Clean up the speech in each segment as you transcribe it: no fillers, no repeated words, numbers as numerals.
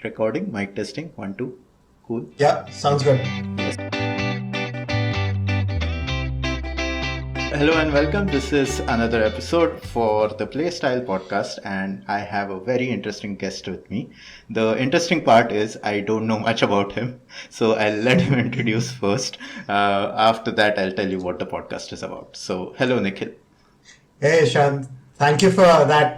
recording, mic testing, 1, 2. Cool. Yeah, sounds good. Yes. Hello and welcome. This is another episode for the Playstyle podcast, and I have a very interesting guest with me. The interesting part is I don't know much about him, so I'll let him introduce first. After that, I'll tell you what the podcast is about. So, hello, Nikhil. Hey, Shan. Thank you for that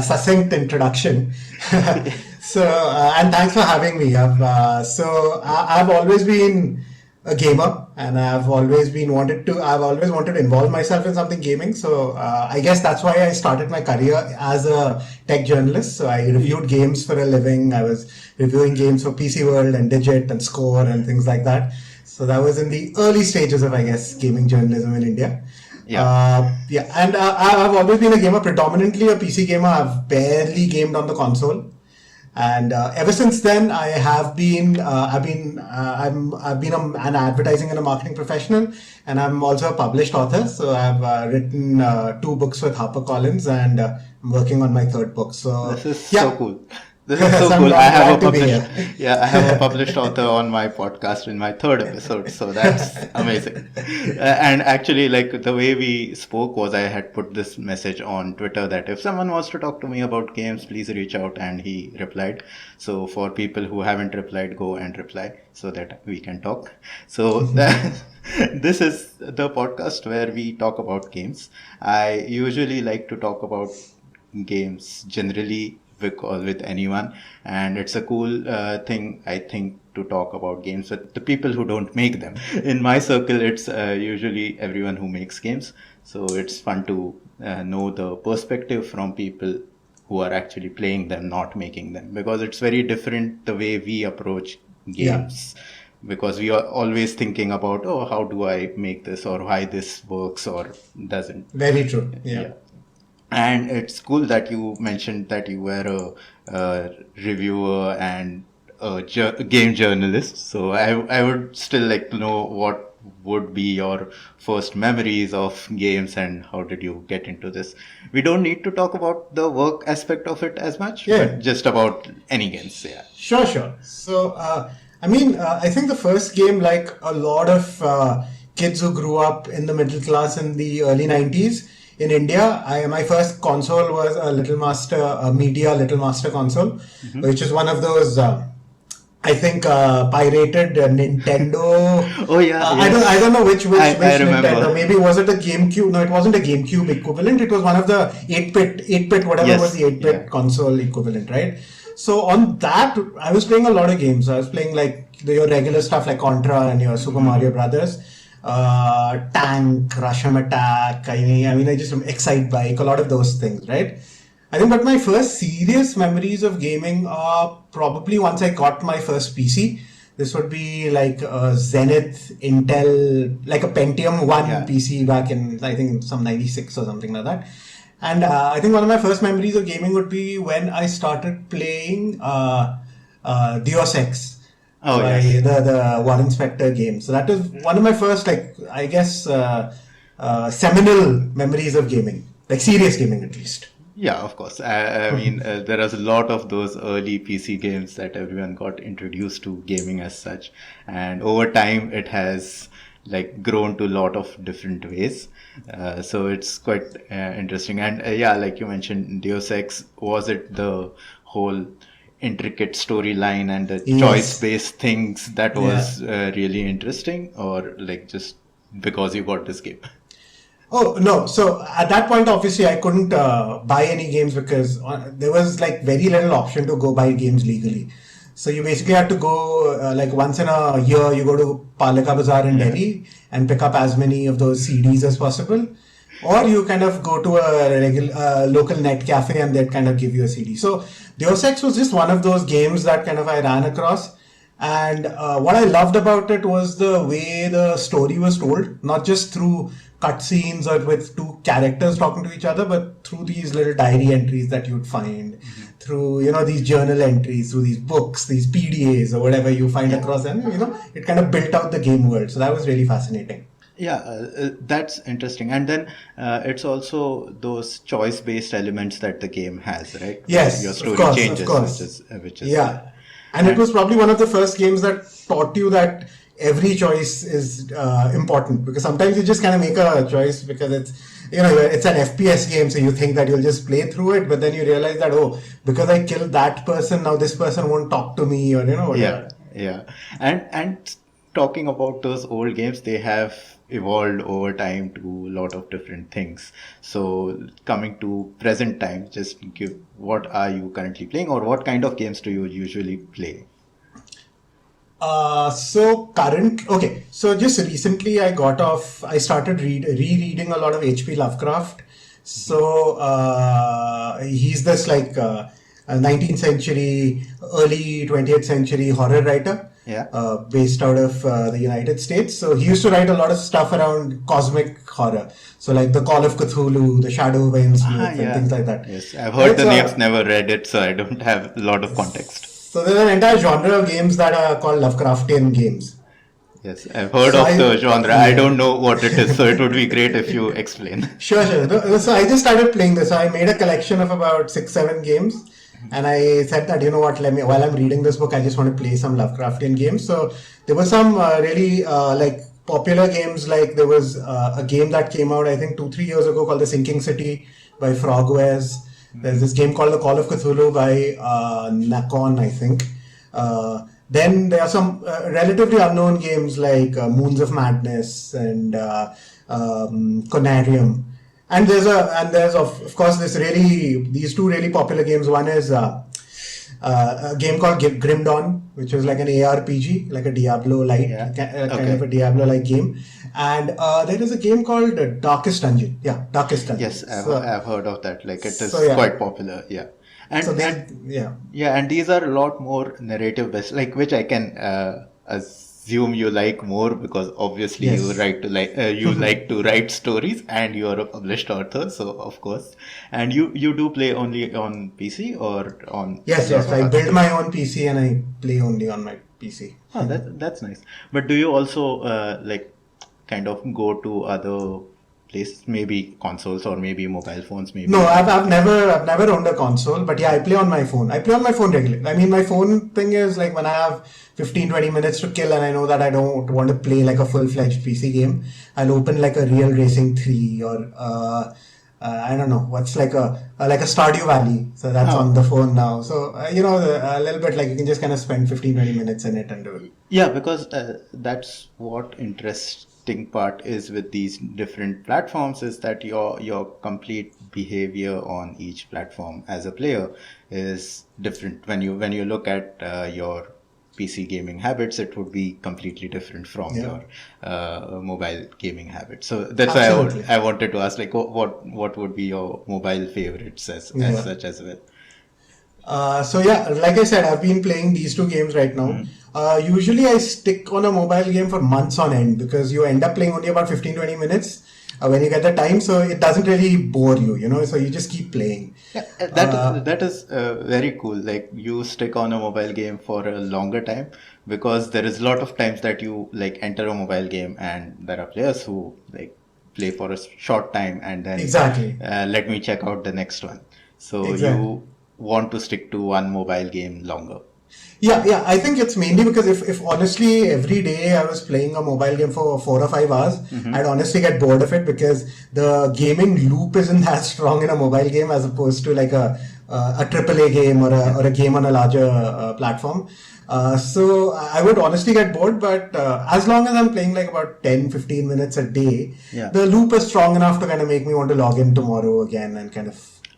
succinct introduction. And thanks for having me. I've always been a gamer, and I've always wanted to involve myself in something gaming. So I guess that's why I started my career as a tech journalist. So I reviewed games for a living. I was reviewing games for PC World and Digit and Score and things like that. So that was in the early stages of, I guess, gaming journalism in India. I've always been a gamer, predominantly a PC gamer. I've barely gamed on the console, and ever since then, I've been an advertising and a marketing professional, and I'm also a published author. So I've written 2 books with HarperCollins, and I'm working on my 3rd book. So this is so cool. This is so cool. I have a published author on my podcast in my 3rd episode, so that's amazing. And actually, like, the way we spoke was I had put this message on Twitter that if someone wants to talk to me about games, please reach out, and he replied. So for people who haven't replied, go and reply so that we can talk. So this is the podcast where we talk about games. I usually like to talk about games generally with anyone, and it's a cool thing, I think, to talk about games with the people who don't make them. In my circle, it's usually everyone who makes games, so it's fun to know the perspective from people who are actually playing them, not making them, because it's very different the way we approach games. Because we are always thinking about, how do I make this, or why this works or doesn't. Very true. Yeah. And it's cool that you mentioned that you were a reviewer and a game journalist. So I would still like to know what would be your first memories of games and how did you get into this. We don't need to talk about the work aspect of it as much, but just about any games. Yeah. Sure. So, I think the first game, like a lot of kids who grew up in the middle class in the early 90s, in India, my first console was a Media Little Master console, which is one of those, pirated Nintendo. Oh yeah. I don't know which I Nintendo. Maybe was it a GameCube? No, it wasn't a GameCube equivalent. It was one of the 8-bit, whatever was the 8-bit console equivalent, right? So on that, I was playing a lot of games. I was playing like your regular stuff like Contra and your Super Mario Brothers. Tank, Russian Attack, I just Excite Bike, a lot of those things, right? I think, but my first serious memories of gaming are probably once I got my first PC. This would be like a Zenith Intel, like a Pentium 1 PC back in, I think, some 96 or something like that. And I think one of my first memories of gaming would be when I started playing Deus Ex. The Warren Spector game. So that was one of my first, seminal memories of gaming, like serious gaming at least. Yeah, of course. I mean, there was a lot of those early PC games that everyone got introduced to gaming as such. And over time, it has grown to a lot of different ways. So it's quite interesting. And like you mentioned, Deus Ex, was it the whole intricate storyline and the choice-based things that was really interesting, or just because you got this game? Oh, no. So at that point, obviously, I couldn't buy any games because there was very little option to go buy games legally. So you basically had to go once in a year, you go to Palika Bazaar in Delhi and pick up as many of those CDs as possible. Or you kind of go to a local net cafe and they'd kind of give you a CD. So Deus Ex was just one of those games that kind of I ran across. And what I loved about it was the way the story was told, not just through cutscenes or with 2 characters talking to each other, but through these little diary entries that you'd find, through, these journal entries, through these books, these PDAs or whatever you find across, and, it kind of built out the game world. So that was really fascinating. Yeah, that's interesting. And then it's also those choice-based elements that the game has, right? Where your Yes, story of changes, course. which is there. Yeah. And it And was probably one of the first games that taught you that every choice is important, because sometimes you just kind of make a choice because it's an FPS game, so you think that you'll just play through it, but then you realize that, oh, because I killed that person, now this person won't talk to me, or yeah, whatever. yeah. And talking about those old games, they have evolved over time to a lot of different things. So coming to present time, just give what are you currently playing, or what kind of games do you usually play? So just recently I started rereading a lot of H.P. Lovecraft. So he's this like 19th century, early 20th century horror writer, Yeah. based out of the United States. So he used to write a lot of stuff around cosmic horror. So like the Call of Cthulhu, the Shadow of Ah, Innsmouth, and yeah. things like that. Yes, I've heard Right? the names, So never read it, so I don't have a lot of context. so there's an entire genre of games that are called Lovecraftian games. Yes, I've heard So of the genre. I yeah, don't know what it is, so it would be great if you explain. sure. So I just started playing this. So I made a collection of about 6, 7 games, and I said that, you know what, let me, while I'm reading this book, I just want to play some Lovecraftian games. So there were some really like popular games. Like there was a game that came out I think 2, 3 years ago called The Sinking City by Frogwares. There's this game called The Call of Cthulhu by Nakon, I think. Then there are some relatively unknown games like Moons of Madness and Conarium. And there's of course these two really popular games. One is a game called Grim Dawn, which is like an ARPG, like a Diablo light, Yeah. kind of Okay. a Diablo like game. And there is a game called Darkest Dungeon. Yeah, Darkest Yes, Dungeon. I've heard of that. Like it So is yeah, quite popular. Yeah. so And yeah. yeah, and these are a lot more narrative based, like which I can assume you like more because obviously Yes. you like to write stories and you are a published author, so of course. And you do play only on PC or on a Yes, lot yes. of I other build my platforms? own PC and I play only on my PC. Oh, that's nice. But do you also like kind of go to other places, maybe consoles or maybe mobile phones, No, maybe other places? I've never owned a console, but yeah, I play on my phone. I play on my phone regularly. I mean, my phone thing is like when I have 15, 20 minutes to kill and I know that I don't want to play like a full-fledged PC game, I'll open like a Real Racing 3 or I don't know what's like a Stardew Valley. So that's on the Oh, phone now. So a little bit like you can just kind of spend 15, 20 minutes in it and do it. yeah, because that's what interesting part is with these different platforms is that your complete behavior on each platform as a player is different. When you look at your PC gaming habits, it would be completely different from Yeah, your mobile gaming habits. So that's why absolutely. I wanted to ask, like, what would be your mobile favorites as Yeah. such as well? So yeah, like I said, I've been playing these two games right now. Usually I stick on a mobile game for months on end because you end up playing only about 15, 20 minutes when you get the time. So it doesn't really bore you, so you just keep playing. Yeah, Uh, that is very cool. Like you stick on a mobile game for a longer time because there is a lot of times that you like enter a mobile game and there are players who like play for a short time and then exactly. let me check out the next one. So Exactly. you want to stick to one mobile game longer. Yeah. I think it's mainly because if honestly every day I was playing a mobile game for 4 or 5 hours, I'd honestly get bored of it because the gaming loop isn't that strong in a mobile game as opposed to like a AAA game or a game on a larger platform. So I would honestly get bored, but as long as I'm playing like about 10, 15 minutes a day, Yeah. the loop is strong enough to kind of make me want to log in tomorrow again and kind of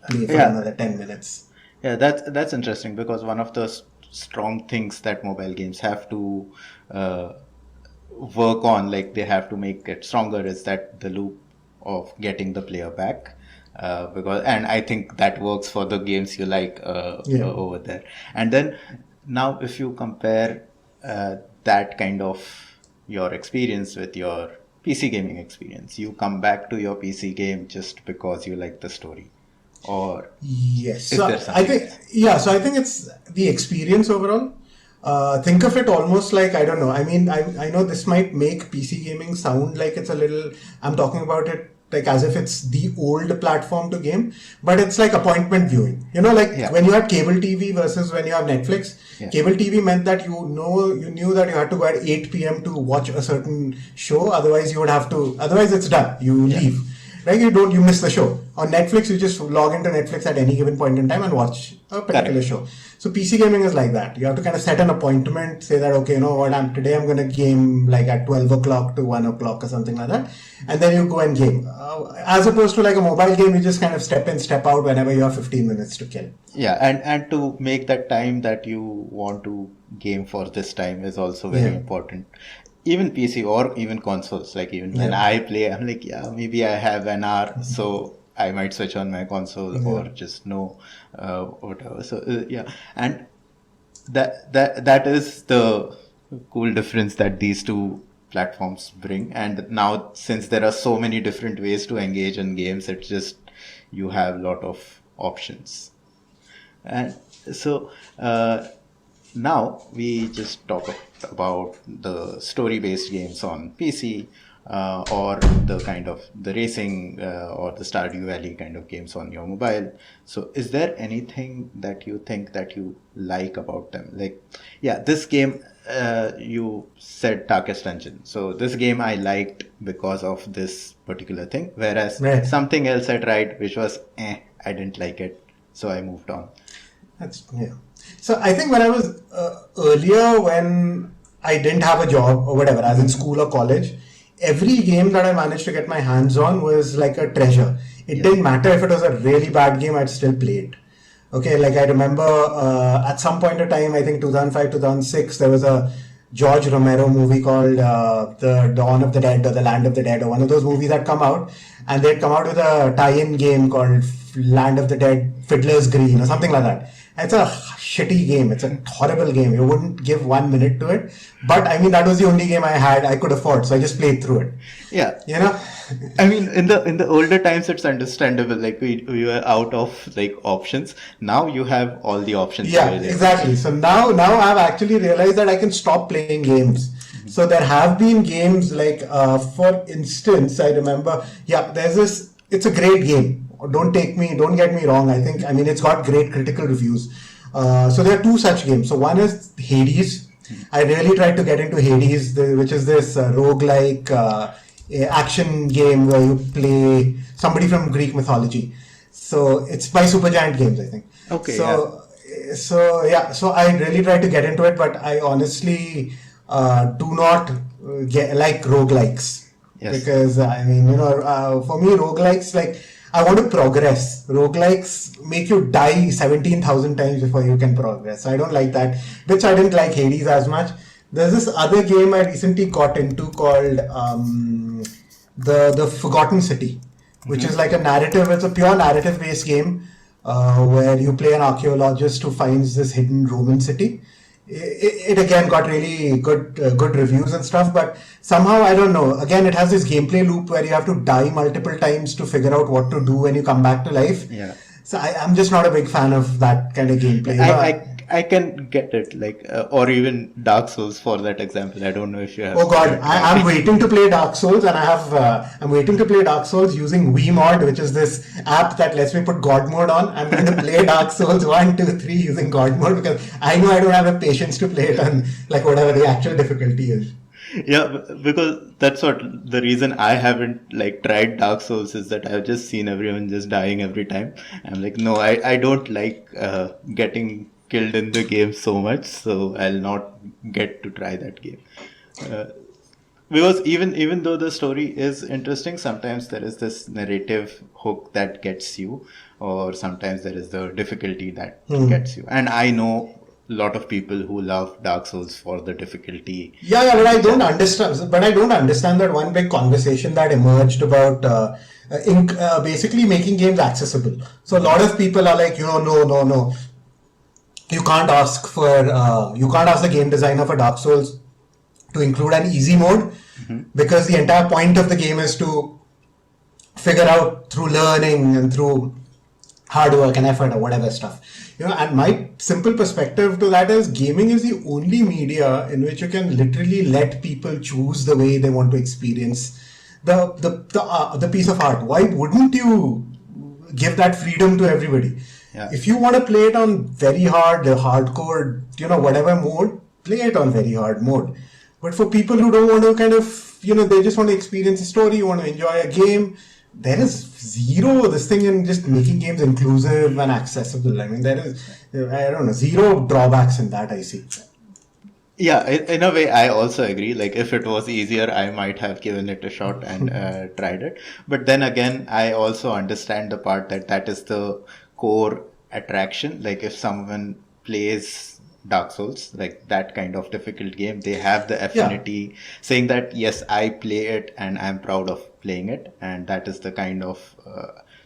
play for Yeah. another 10 minutes. Yeah, that's interesting because one of the strong things that mobile games have to uh, work on, like they have to make it stronger, is that the loop of getting the player back. Because and I think that works for the games you like Yeah. over there. And then now, if you compare that kind of your experience with your PC gaming experience, you come back to your PC game just because you like the story, or Yes. is So there I something think, else? yeah, so I think it's the experience overall. think of it almost like, I don't know. I mean, I know this might make PC gaming sound like it's a little, I'm talking about it like as if it's the old platform to game, but it's like appointment viewing. You know, like when you had cable TV versus when you have Netflix. Cable TV meant that you knew that you had to go at 8 p.m. to watch a certain show. Otherwise, otherwise it's done. You leave. Right? You miss the show. On Netflix, you just log into Netflix at any given point in time and watch a particular show. So PC gaming is like that. You have to kind of set an appointment, say that, okay, you know what, today I'm going to game like at 12 o'clock to 1 o'clock or something like that. And then you go and game. As opposed to like a mobile game, you just kind of step in, step out whenever you have 15 minutes to kill. Yeah, and to make that time that you want to game for this time is also very important. Even PC or even consoles, like even when I play, I'm like, maybe I have an hour, so I might switch on my console or just whatever. So and that is the cool difference that these two platforms bring. And now, since there are so many different ways to engage in games, it's just you have a lot of options. And so now we just talk about the story-based games on PC or the kind of the racing or the Stardew Valley kind of games on your mobile. So is there anything that you think that you like about them? Like, this game, you said Darkest Dungeon. So this game I liked because of this particular thing, whereas something else I tried which was, I didn't like it, so I moved on. So I think when I was earlier, when I didn't have a job or whatever, as in school or college, every game that I managed to get my hands on was like a treasure. It didn't matter if it was a really bad game, I'd still play it. Okay, like I remember at some point in time, I think 2005, 2006, there was a George Romero movie called The Dawn of the Dead or The Land of the Dead, or one of those movies that come out, and they'd come out with a tie-in game called Land of the Dead, Fiddler's Green or something like that. It's a shitty game. It's a horrible game. You wouldn't give 1 minute to it. But I mean, that was the only game I could afford. So I just played through it. Yeah. You know? I mean, in the older times, it's understandable. Like we were out of like options. Now you have all the options. Yeah, exactly. So now I've actually realized that I can stop playing games. So there have been games like, for instance, I remember, there's this, it's a great game. Don't get me wrong. I mean, it's got great critical reviews. So there are two such games. So one is Hades. I really tried to get into Hades, which is this roguelike action game where you play somebody from Greek mythology. So it's by Supergiant Games, I think. Okay. So I really tried to get into it, but I honestly do not like roguelikes. Yes. Because I mean, for me, roguelikes, like, I want to progress. Roguelikes make you die 17,000 times before you can progress. So I don't like that, which I didn't like Hades as much. There's this other game I recently got into called the Forgotten City, which is like a narrative. It's a pure narrative-based game where you play an archaeologist who finds this hidden Roman city. It again got really good reviews and stuff, but somehow, I don't know, again, it has this gameplay loop where you have to die multiple times to figure out what to do when you come back to life. Yeah. So I'm just not a big fan of that kind of gameplay. I can get it, like, or even Dark Souls for that example. I don't know if you have. Oh God, I'm waiting to play Dark Souls, and I'm waiting to play Dark Souls using WeMod, which is this app that lets me put God mode on. I'm going to play Dark Souls 1, 2, 3 using God mode because I know I don't have the patience to play it on like whatever the actual difficulty is. Yeah, because that's what the reason I haven't like tried Dark Souls is that I've just seen everyone just dying every time. I'm like, no, I don't like getting killed in the game so much, so I'll not get to try that game. Because even though the story is interesting, sometimes there is this narrative hook that gets you, or sometimes there is the difficulty that gets you. And I know a lot of people who love Dark Souls for the difficulty. Yeah, but I don't understand. But I don't understand that one big conversation that emerged about basically making games accessible. So a lot of people are like, no. You can't ask the game designer for Dark Souls to include an easy mode because the entire point of the game is to figure out through learning and through hard work and effort or whatever stuff. And my simple perspective to that is gaming is the only media in which you can literally let people choose the way they want to experience the piece of art. Why wouldn't you give that freedom to everybody? Yeah. If you want to play it on very hard, hardcore, whatever mode, play it on very hard mode. But for people who don't want to kind of, they just want to experience a story, want to enjoy a game, there is zero this thing in just making games inclusive and accessible. I mean, there is, I don't know, zero drawbacks in that, I see. Yeah, in a way, I also agree. Like, if it was easier, I might have given it a shot and tried it. But then again, I also understand the part that is the core attraction. Like, if someone plays Dark Souls, like that kind of difficult game, they have the affinity saying that, yes, I play it and I'm proud of playing it. And that is the kind of,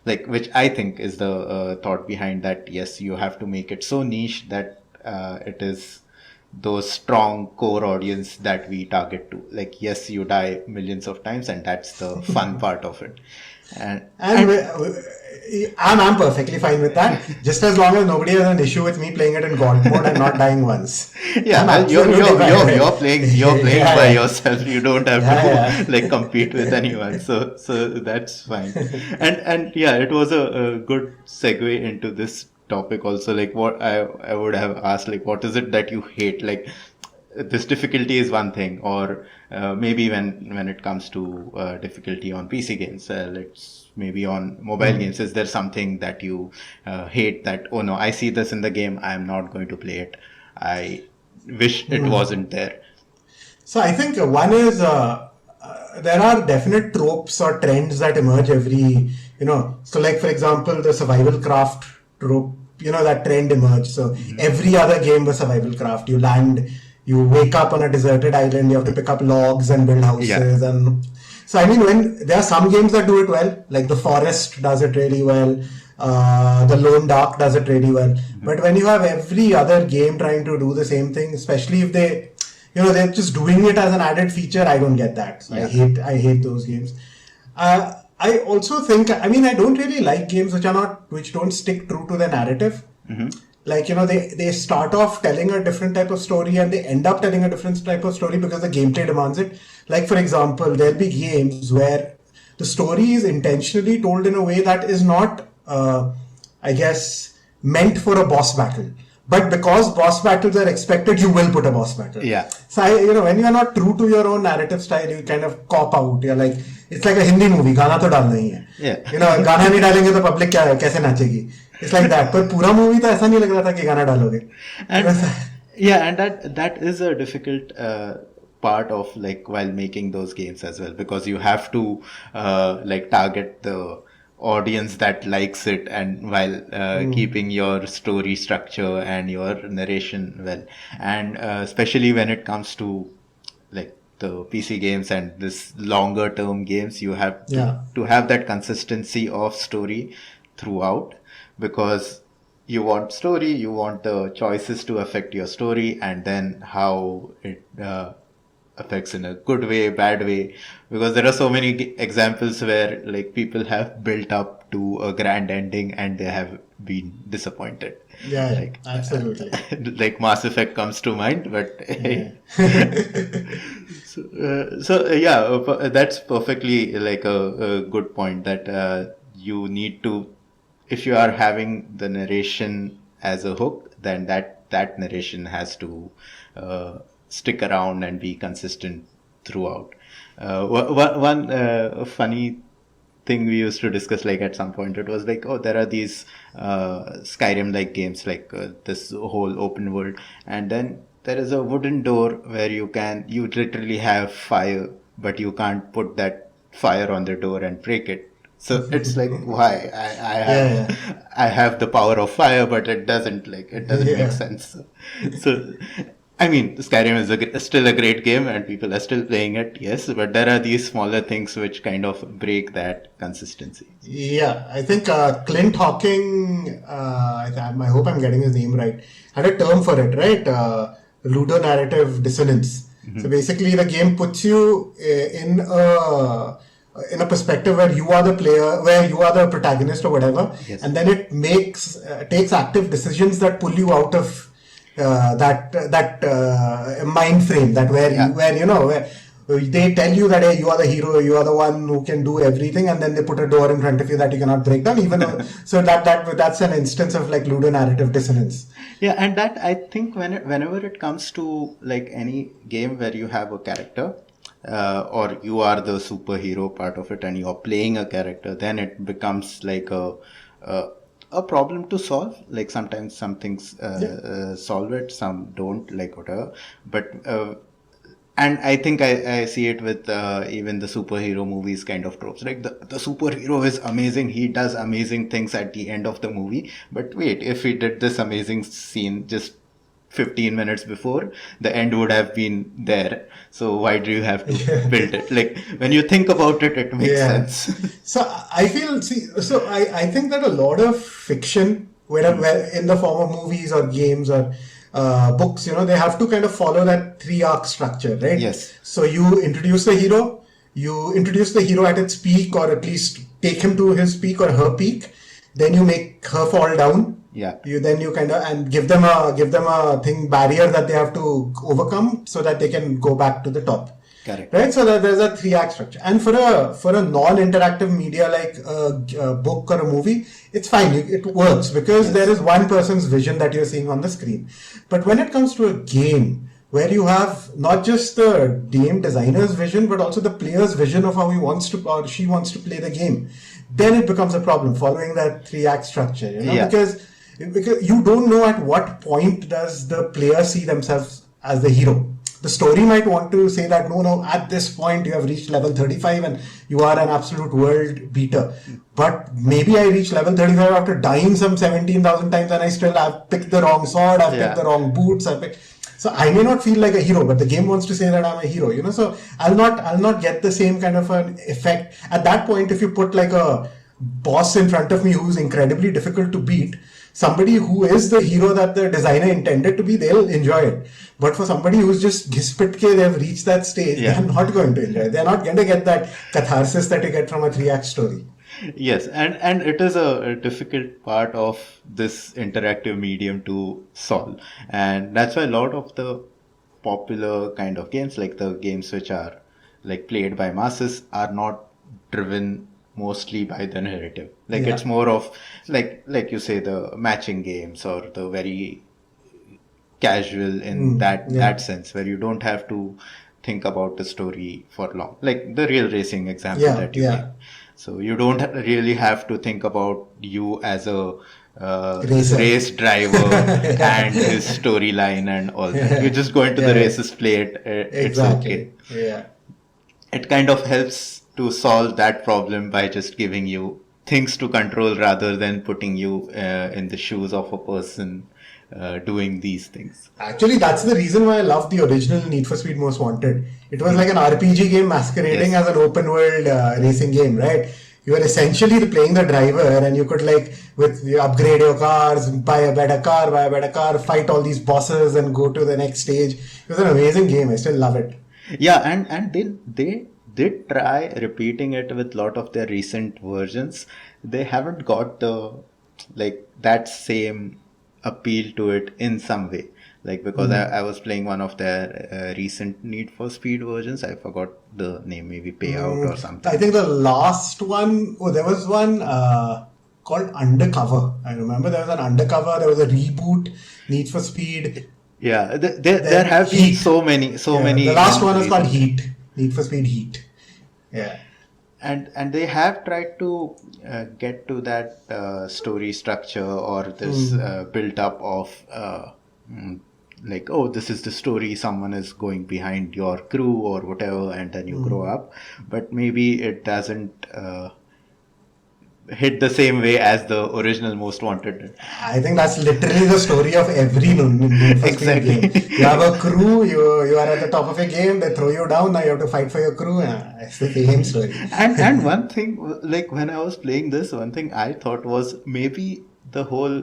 which I think is the thought behind that. Yes, you have to make it so niche that it is those strong core audience that we target to. Like, yes, you die millions of times and that's the fun part of it. And I'm perfectly fine with that, just as long as nobody has an issue with me playing it in God mode and not dying once. Yeah, you're playing by yourself. You don't have to like compete with anyone. So that's fine. And yeah, it was a good segue into this topic also. Like, what I would have asked, like, what is it that you hate? Like, this difficulty is one thing, or maybe when it comes to difficulty on PC games, let's maybe on mobile games, is there something that you hate, that, oh no, I see this in the game, I'm not going to play it, I wish it wasn't there? So I think one is there are definite tropes or trends that emerge every, so like, for example, the survival craft trope, that trend emerged. So every other game was survival craft. You land, you wake up on a deserted island, you have to pick up logs and build houses. And so, I mean, when there are some games that do it well, like The Forest does it really well, The Lone Dark does it really well. But when you have every other game trying to do the same thing, especially if they, they're just doing it as an added feature, I don't get that. So I hate those games. I also think, I mean, I don't really like games which don't stick true to the narrative. Like, they start off telling a different type of story and they end up telling a different type of story because the gameplay demands it. Like, for example, there'll be games where the story is intentionally told in a way that is not, I guess, meant for a boss battle. But because boss battles are expected, you will put a boss battle. Yeah. So, when you are not true to your own narrative style, you kind of cop out. You're like, it's like a Hindi movie, गाना तो डालना ही है. Yeah. गाना नहीं डालेंगे तो public कैसे नाचेगी? It's like that. पर पूरा movie तो ऐसा नहीं लग रहा था कि गाना डालोगे. And that is a difficult part of, like, while making those games as well, because you have to like target the audience that likes it, and while keeping your story structure and your narration well, and especially when it comes to like the PC games and this longer term games, you have to have that consistency of story throughout, because you want story, you want the choices to affect your story, and then how it affects in a good way, bad way, because there are so many examples where like people have built up to a grand ending and they have been disappointed. Yeah, like, absolutely. Like Mass Effect comes to mind, but that's perfectly like a good point, that you need to, if you are having the narration as a hook, then that narration has to stick around and be consistent throughout. One funny thing we used to discuss, like at some point, it was like, oh, there are these Skyrim like games, like this whole open world, and then there is a wooden door where you literally have fire, but you can't put that fire on the door and break it. So it's like, why? I have the power of fire, but it doesn't make sense. So I mean, Skyrim is still a great game and people are still playing it, yes, but there are these smaller things which kind of break that consistency. Yeah, I think Clint Hawking, I hope I'm getting his name right, had a term for it, right? Ludonarrative dissonance. So basically the game puts you in a in a perspective where you are the player, where you are the protagonist or whatever, Yes. and then it takes active decisions that pull you out of that mind frame, that where Yeah. where they tell you that, hey, you are the hero, you are the one who can do everything, and then they put a door in front of you that you cannot break down, even though, so that's an instance of like ludonarrative dissonance. Yeah, and that I think whenever it comes to like any game where you have a character, or you are the superhero part of it and you're playing a character, then it becomes like a, a problem to solve. Like sometimes some things solve it, some don't, like whatever. But and I think I see it with even the superhero movies kind of tropes. Like the superhero is amazing. He does amazing things at the end of the movie. But wait, if he did this amazing scene just 15 minutes before, the end would have been there. So why do you have to build it? Like when you think about it, it makes sense. So I feel, I think that a lot of fiction, where in the form of movies or games or books, they have to kind of follow that 3 arc structure, right? Yes. So you introduce the hero at its peak, or at least take him to his peak or her peak. Then you make her fall down. Yeah. You kind of and give them a barrier that they have to overcome so that they can go back to the top. Correct. Right, so there's a 3 act structure, and for a non-interactive media like a book or a movie, it's fine. It works because there is one person's vision that you're seeing on the screen. But when it comes to a game where you have not just the game designer's vision but also the player's vision of how he wants to or she wants to play the game, then it becomes a problem following that 3 act structure. Because you don't know at what point does the player see themselves as the hero. The story might want to say that no, at this point you have reached level 35 and you are an absolute world beater. But maybe I reached level 35 after dying some 17,000 times and I still have picked the wrong sword, I've picked the wrong boots, so I may not feel like a hero, but the game wants to say that I'm a hero, so I'll not get the same kind of an effect. At that point, if you put like a boss in front of me who's incredibly difficult to beat, somebody who is the hero that the designer intended to be, they'll enjoy it. But for somebody who's just gispitke, they've reached that stage, they're not going to enjoy it. They're not going to get that catharsis that you get from a 3 act story. Yes, and it is a difficult part of this interactive medium to solve. And that's why a lot of the popular kind of games, like the games which are like played by masses, are not driven mostly by the narrative. Like it's more of like you say, the matching games or the very casual in that sense, where you don't have to think about the story for long. Like the real racing example that you gave. So you don't really have to think about you as a race driver and his storyline and all that. You just go into the races, play it. It's okay. Yeah. It kind of helps to solve that problem by just giving you things to control rather than putting you in the shoes of a person doing these things. Actually, that's the reason why I love the original Need for Speed Most Wanted. It was like an RPG game masquerading as an open world racing game, right? You were essentially playing the driver, and you could you upgrade your cars, buy a better car, fight all these bosses and go to the next stage. It was an amazing game. I still love it. Yeah, and they did try repeating it with a lot of their recent versions. They haven't got that same appeal to it in some way. Because I was playing one of their recent Need for Speed versions. I forgot the name, maybe Payout or something. I think the last one, there was one called Undercover. I remember there was an Undercover, there was a reboot, Need for Speed. Yeah, there have been so many. The last one is called Heat, Need for Speed Heat. Yeah. And they have tried to get to that story structure or this build up of this is the story, someone is going behind your crew or whatever, and then you grow up. But maybe it doesn't hit the same way as the original Most Wanted did. I think that's literally the story of every Need for Speed game. You have a crew, you are at the top of a game, they throw you down, now you have to fight for your crew. It's the same story. And one thing, when I was playing this, one thing I thought was maybe the whole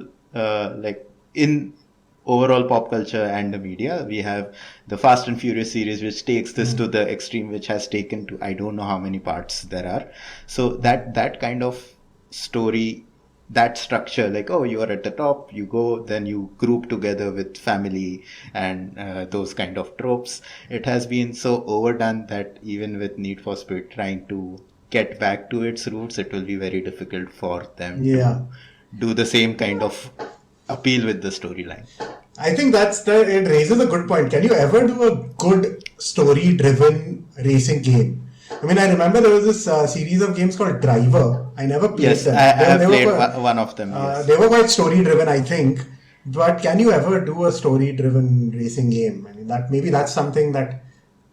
overall pop culture and the media. We have the Fast and Furious series, which takes this to the extreme, which has taken to I don't know how many parts there are. So that kind of story, that structure, like, oh, you are at the top, you go, then you group together with family and those kind of tropes. It has been so overdone that even with Need for Speed trying to get back to its roots, it will be very difficult for them Yeah. to do the same kind of appeal with the storyline. I think it raises a good point. Can you ever do a good story-driven racing game? I mean, I remember there was this series of games called Driver. I never played Yes, them. I have They were played quite- one of them. Yes. They were quite story-driven, I think. But can you ever do a story-driven racing game? I mean, that's something that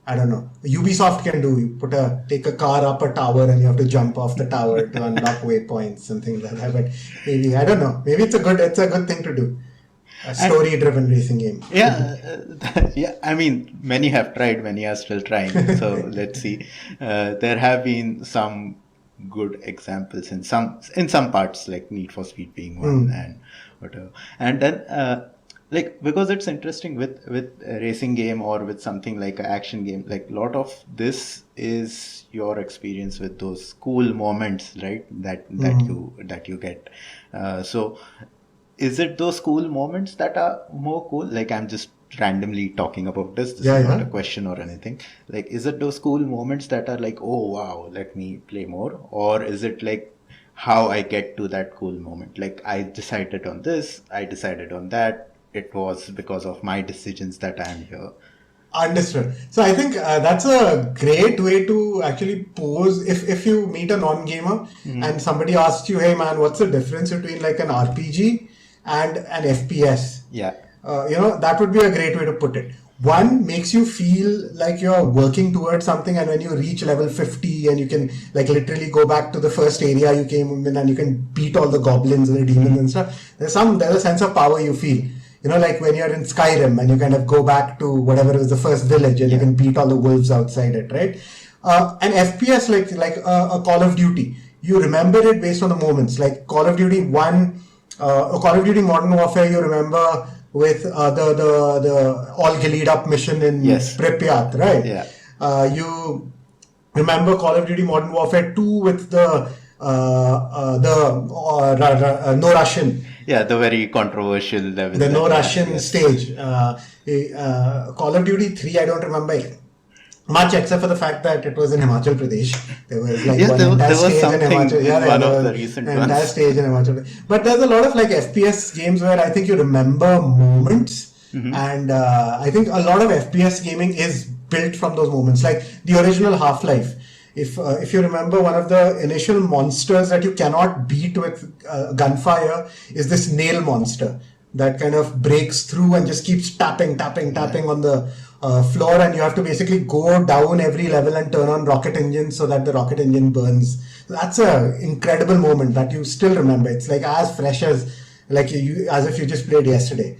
I don't know. Ubisoft can do. You take a car up a tower and you have to jump off the tower to unlock waypoints and things like that. But maybe I don't know. Maybe it's a good thing to do. A story-driven racing game. Yeah, yeah. I mean, many have tried, many are still trying. So let's see. There have been some good examples in some parts, like Need for Speed being one, and whatever. And then, like, because it's interesting with a racing game or with something like an action game, like a lot of this is your experience with those cool moments, right? That you get. So. Is it those cool moments that are more cool? Like, I'm just randomly talking about this. This is not a question or anything. Like, is it those cool moments that are like, oh wow, let me play more? Or is it like how I get to that cool moment? Like, I decided on this, I decided on that. It was because of my decisions that I'm here. Understood. So I think that's a great way to actually pose. If you meet a non-gamer and somebody asks you, "Hey man, what's the difference between like an RPG and an FPS?" Yeah. That would be a great way to put it. One makes you feel like you're working towards something, and when you reach level 50 and you can like literally go back to the first area you came in and you can beat all the goblins and the demons and stuff, there's a sense of power you feel. Like when you're in Skyrim and you kind of go back to whatever was the first village and you can beat all the wolves outside it, right? An FPS like a Call of Duty, you remember it based on the moments. Like Call of Duty 1, Call of Duty Modern Warfare, you remember with the all gillied up mission in Pripyat, right? Yeah. You remember Call of Duty Modern Warfare 2 with the no Russian. Yeah, the very controversial level. The no Russian stage. Call of Duty 3, I don't remember much except for the fact that it was in Himachal Pradesh. There was like there was something in Himachal. Yeah, one of the recent ones. Entire stage in Himachal Pradesh. But there's a lot of like FPS games where I think you remember moments, and I think a lot of FPS gaming is built from those moments. Like the original Half-Life. If you remember, one of the initial monsters that you cannot beat with gunfire is this nail monster that kind of breaks through and just keeps tapping on the floor, and you have to basically go down every level and turn on rocket engines so that the rocket engine burns. That's a incredible moment that you still remember. It's like as fresh as as if you just played yesterday.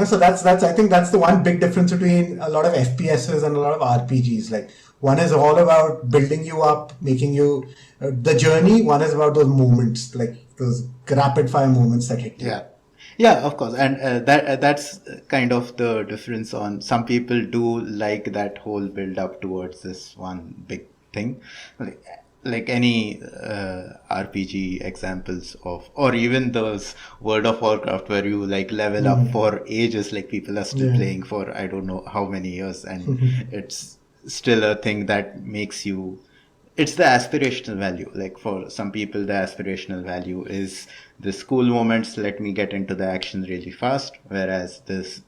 So that's I think that's the one big difference between a lot of FPSs and a lot of RPGs. Like one is all about building you up, making you the journey. One is about those moments, like those rapid fire moments that hit you. Yeah, of course, and that's kind of the difference. On some people do like that whole build up towards this one big thing, like any RPG examples of, or even those World of Warcraft where you like level up for ages, like people are still playing for I don't know how many years, and it's still a thing that makes you. It's the aspirational value. Like for some people, the aspirational value is this cool moments. Let me get into the action really fast. Whereas this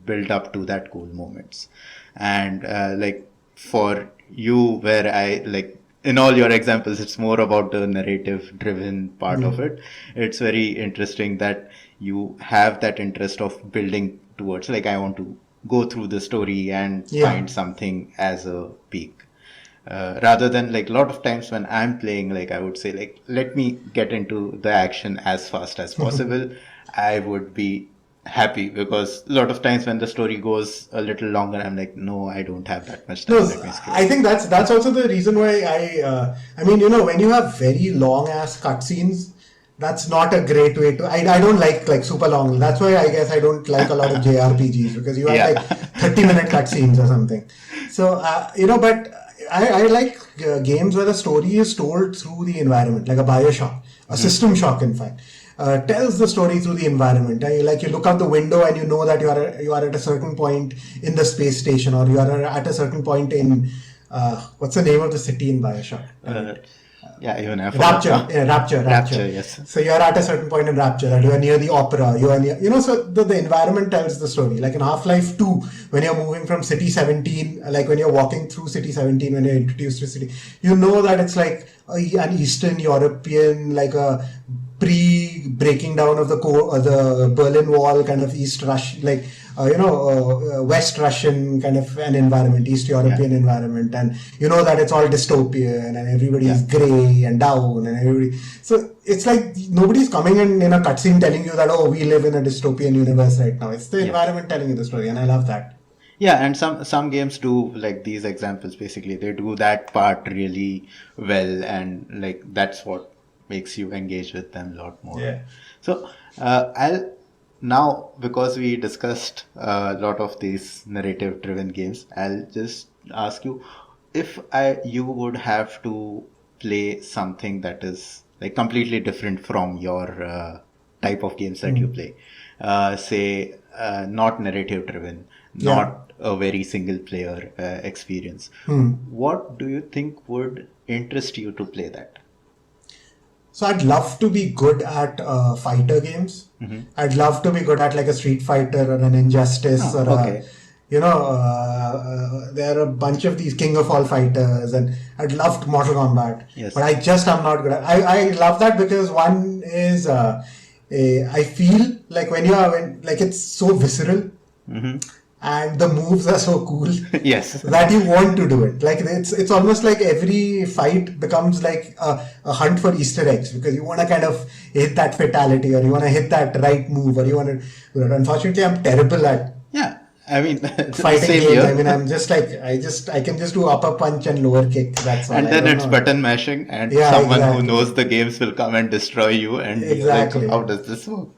build up to that cool moments, and like for you, where I like. In all your examples, it's more about the narrative driven part of it. It's very interesting that you have that interest of building towards, like, I want to go through the story and find something as a peak. Rather than like a lot of times when I'm playing, like I would say, like, let me get into the action as fast as possible. I would be happy because a lot of times when the story goes a little longer, I'm like, no, I don't have that much time. No, I think that's also the reason why I mean, when you have very long ass cutscenes, that's not a great way to. I don't like super long. That's why I guess I don't like a lot of JRPGs, because you have like 30-minute cutscenes or something. So but I like games where the story is told through the environment, like a Bioshock, a System Shock, in fact. Tells the story through the environment. Like you look out the window and you know that you are at a certain point in the space station, or you are at a certain point in what's the name of the city in Bioshock? Even I Rapture, Rapture. Yes. So you are at a certain point in Rapture, that you are near the opera, you are near, so the environment tells the story. Like in Half-Life 2, when you're moving from City 17, like when you're walking through City 17, when you're introduced to city, you know that it's like an Eastern European, like a pre-breaking down of the Berlin Wall kind of East Rush, like West Russian kind of an environment, East European environment, and you know that it's all dystopian and everybody is grey and down and everybody. So it's like nobody's coming in a cutscene telling you that, oh, we live in a dystopian universe right now. It's the environment telling you the story, and I love that. Yeah, and some games do, like these examples, basically they do that part really well, and like that's what makes you engage with them a lot more. Yeah. So I'll now, because we discussed a lot of these narrative driven games, I'll just ask you if you would have to play something that is like completely different from your type of games that you play, say not narrative driven, not a very single player experience. What do you think would interest you to play that? So I'd love to be good at fighter games. I'd love to be good at like a Street Fighter or an Injustice there are a bunch of these King of All Fighters, and I'd love Mortal Kombat. Yes. But I'm not good at. I love that because one is I feel like when it's so visceral. And the moves are so cool yes, that you want to do it. Like it's almost like every fight becomes like a hunt for Easter eggs, because you want to kind of hit that fatality, or you want to hit that right move, or you want to. Unfortunately, I'm terrible at fighting games. Here. I mean, I'm just like I can just do upper punch and lower kick. That's all. And then it's button mashing, and someone who knows the games will come and destroy you. And exactly, like, how does this work?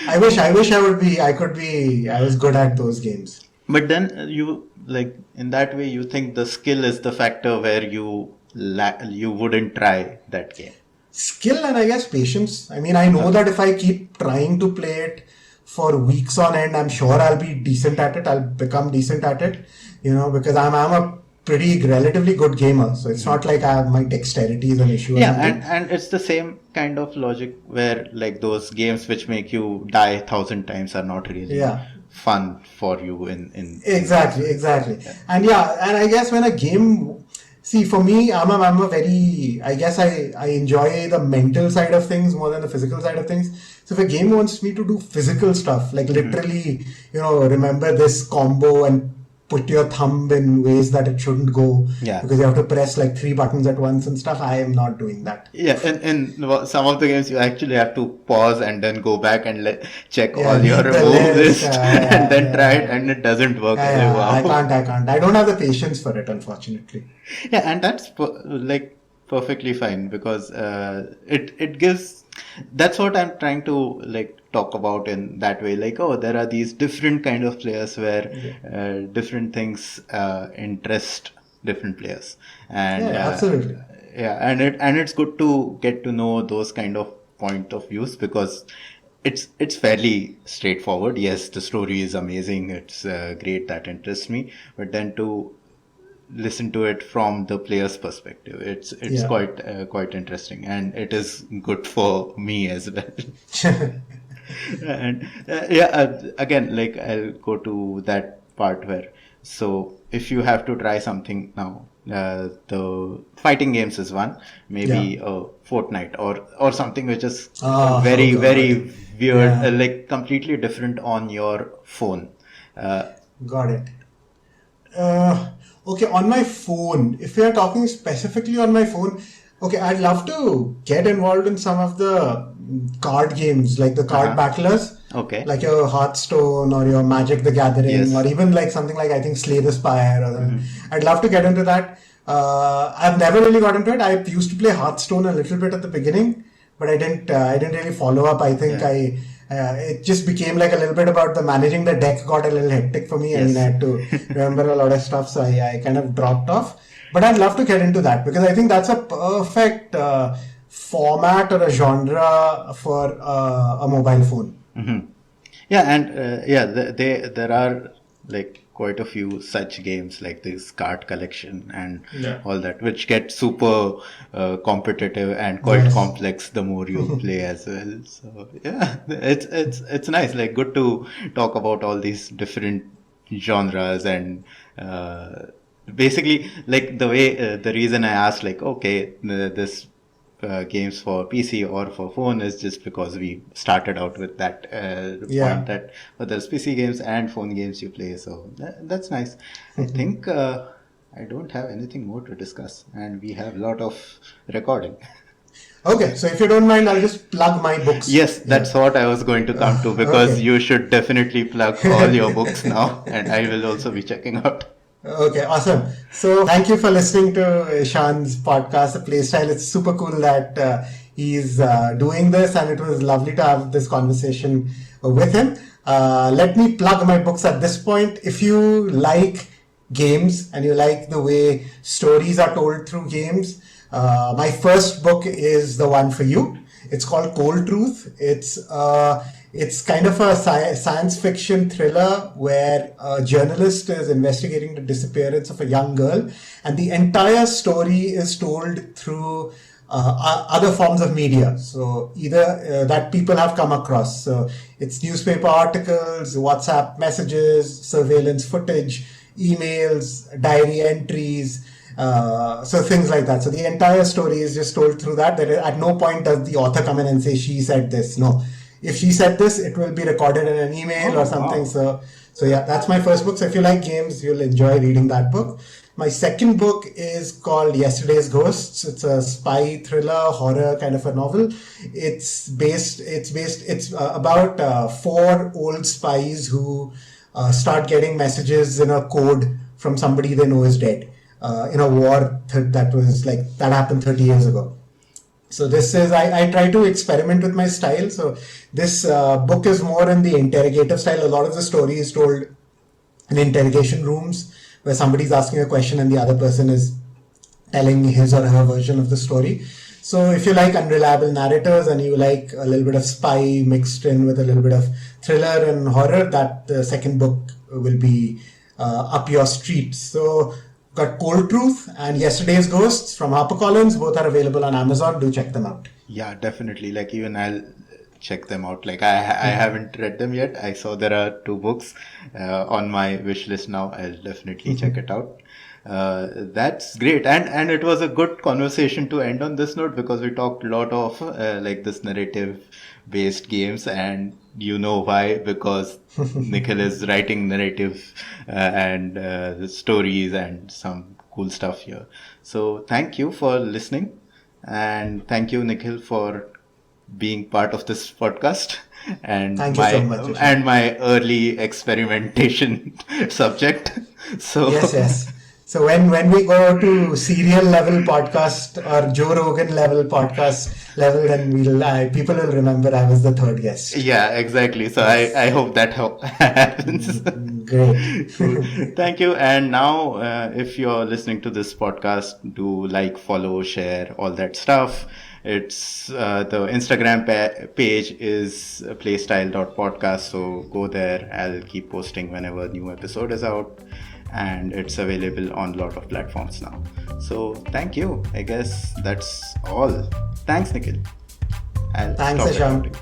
I wish I was good at those games. But then you, like, in that way, you think the skill is the factor where you wouldn't try that game. Skill and I guess patience. I mean, I know that if I keep trying to play it for weeks on end, I'm sure I'll be decent at it. I'll become decent at it, because I'm a pretty relatively good gamer. So it's not like my dexterity is an issue. And it's the same kind of logic where like those games which make you die 1,000 times are not really fun for you in exactly. And I guess when a game, see, for me, I'm a very, I guess I enjoy the mental side of things more than the physical side of things. So if a game wants me to do physical stuff, like literally, remember this combo and put your thumb in ways that it shouldn't go, because you have to press like 3 buttons at once and stuff, I am not doing that. In some of the games you actually have to pause and then go back and check all your move list and then try it, and it doesn't work. I can't. I don't have the patience for it, unfortunately. Yeah, and that's like perfectly fine, because it gives, that's what I'm trying to like talk about in that way. Like, there are these different kind of players where different things interest different players, and absolutely. And it's good to get to know those kind of point of views, because it's fairly straightforward. Yes, the story is amazing, it's great, that interests me, but then to listen to it from the player's perspective, it's quite interesting, and it is good for me as well. And again, like I'll go to that part where, so if you have to try something now, the fighting games is one, maybe a Fortnite or something which is very weird, like completely different on your phone. Got it. Okay, on my phone, if we are talking specifically on my phone, okay, I'd love to get involved in some of the card games, like the card battlers. Okay. Like your Hearthstone or your Magic the Gathering, or even like something like, I think, Slay the Spire. Or I'd love to get into that. I've never really got into it. I used to play Hearthstone a little bit at the beginning, but I didn't really follow up. I think it just became like a little bit about the managing the deck got a little hectic for me. I mean, I had to remember a lot of stuff, so I kind of dropped off. But I'd love to get into that because I think that's a perfect format or a genre for a mobile phone. Mm-hmm. Yeah, and there are like quite a few such games like this card collection and all that, which get super competitive and quite complex the more you play as well. So yeah, it's nice. Like good to talk about all these different genres and basically like the way the reason I asked like okay this games for PC or for phone is just because we started out with that point that there's PC games and phone games you play. So that's nice. I think I don't have anything more to discuss and we have a lot of recording. Okay, so if you don't mind, I'll just plug my books. Yes, that's what I was going to come to because you should definitely plug all your books now and I will also be checking out. Okay, awesome. So thank you for listening to Ishan's podcast, The Playstyle. It's super cool that he's doing this and it was lovely to have this conversation with him. Let me plug my books at this point. If you like games and you like the way stories are told through games, my first book is the one for you. It's called Cold Truth. It's kind of a science fiction thriller where a journalist is investigating the disappearance of a young girl, and the entire story is told through other forms of media. So either that people have come across. So it's newspaper articles, WhatsApp messages, surveillance footage, emails, diary entries, so things like that. So the entire story is just told through that. At no point does the author come in and say, she said this. No. If she said this, it will be recorded in an email or something. Wow. So yeah, that's my first book. So if you like games, you'll enjoy reading that book. My second book is called Yesterday's Ghosts. It's a spy thriller, horror kind of a novel. It's about 4 old spies who start getting messages in a code from somebody they know is dead in a war that happened 30 years ago. So this is, I try to experiment with my style. So this book is more in the interrogative style. A lot of the story is told in interrogation rooms where somebody's asking a question and the other person is telling his or her version of the story. So if you like unreliable narrators and you like a little bit of spy mixed in with a little bit of thriller and horror, that the second book will be up your street. So got Cold Truth and Yesterday's Ghosts from HarperCollins. Both are available on Amazon. Do check them out. Yeah, definitely. Like even I'll check them out. Like I haven't read them yet. I saw there are 2 books on my wish list now. I'll definitely check it out. That's great. And it was a good conversation to end on this note because we talked a lot of like this narrative based games, and you know why, because Nikhil is writing narrative and stories and some cool stuff here. So thank you for listening, and thank you Nikhil for being part of this podcast and thank you so much, and my early experimentation subject. So yes. So when we go to serial level podcast or Joe Rogan level podcast level, then people will remember I was the third guest. Yeah, exactly. So I hope that happens. Great. Thank you. And now, if you're listening to this podcast, do like, follow, share, all that stuff. It's the Instagram page is playstyle.podcast. So go there. I'll keep posting whenever a new episode is out. And it's available on a lot of platforms now. So thank you. I guess that's all. Thanks, Nikhil. Thanks, Asham.